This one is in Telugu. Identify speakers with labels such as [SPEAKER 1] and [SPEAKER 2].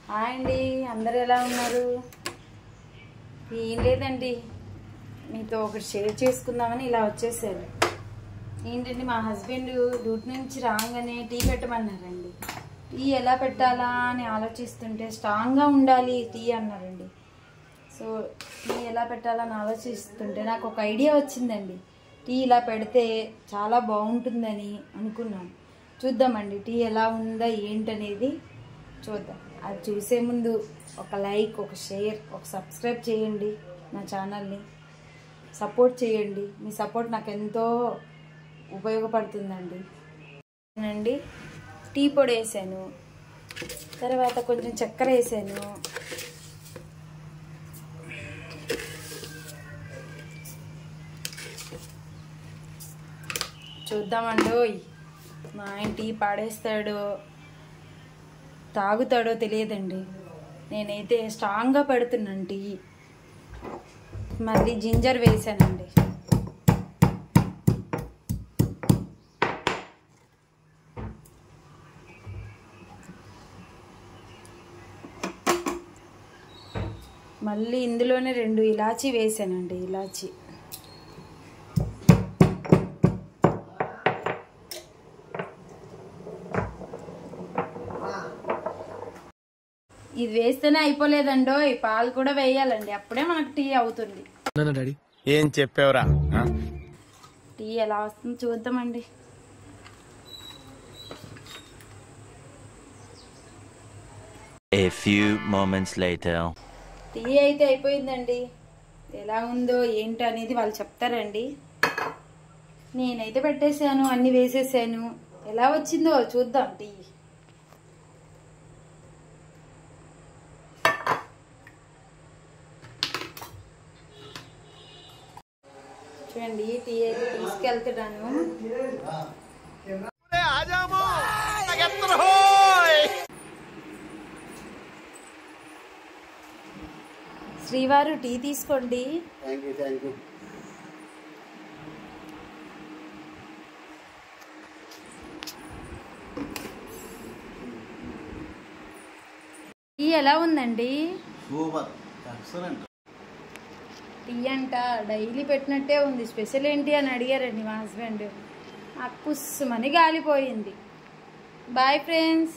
[SPEAKER 1] హాయ్ అండి, అందరు ఎలా ఉన్నారు? ఏం లేదండి, మీతో ఒకటి షేర్ చేసుకుందామని ఇలా వచ్చేసాను. ఏంటండి, మా హస్బెండ్ డ్యూటీ నుంచి రాగానే టీ పెట్టమన్నారండి. టీ ఎలా పెట్టాలా అని ఆలోచిస్తుంటే స్ట్రాంగ్గా ఉండాలి టీ అన్నారండి. సో టీ ఎలా పెట్టాలని ఆలోచిస్తుంటే నాకు ఒక ఐడియా వచ్చిందండి. టీ ఇలా పెడితే చాలా బాగుంటుందని అనుకున్నాను. చూద్దామండి టీ ఎలా ఉందా ఏంటనేది చూద్దాం. అది చూసే ముందు ఒక లైక్, ఒక షేర్, ఒక సబ్స్క్రైబ్ చేయండి. నా ఛానల్ని సపోర్ట్ చేయండి. మీ సపోర్ట్ నాకు ఎంతో ఉపయోగపడుతుందండి. టీ పొడి వేసాను, తర్వాత కొంచెం చక్కెర వేసాను, చూద్దామండి. మా ఆయన టీ పాడేస్తాడో తాగుతాడో తెలియదండి. నేనైతే స్ట్రాంగ్గా పెడుతున్నాను టీ. మళ్ళీ జింజర్ వేసానండి. మళ్ళీ ఇందులోనే 2 ఇలాచీ వేసానండి. ఇలాచీ ఇది వేస్తేనే అయిపోలేదండో, ఈ పాలు కూడా వేయాలండి. అప్పుడే మనకు టీ అవుతుంది.
[SPEAKER 2] ఏం చెప్పావురా?
[SPEAKER 1] టీ ఎలా వస్తుందో చూద్దామండి.
[SPEAKER 3] A few moments later.
[SPEAKER 1] Tea అయితే అయిపోయిందండి. ఎలా ఉందో ఏంటి అనేది వాళ్ళు చెప్తారండి. నేనైతే పెట్టేశాను, అన్ని వేసేసాను. ఎలా వచ్చిందో చూద్దాం టీ. చూడండి, టీ అయితే తీసుకెళ్తున్నాను. శ్రీవారు టీ తీసుకోండి. టీ ఎలా ఉందండి?
[SPEAKER 2] Super, excellent.
[SPEAKER 1] టీ అంట డైలీ పెట్టినట్టే ఉంది. స్పెషల్ ఏంటి అని అడిగారండి మా హస్బెండ్. నాకు పుస్సుమని గాలిపోయింది. Bye friends.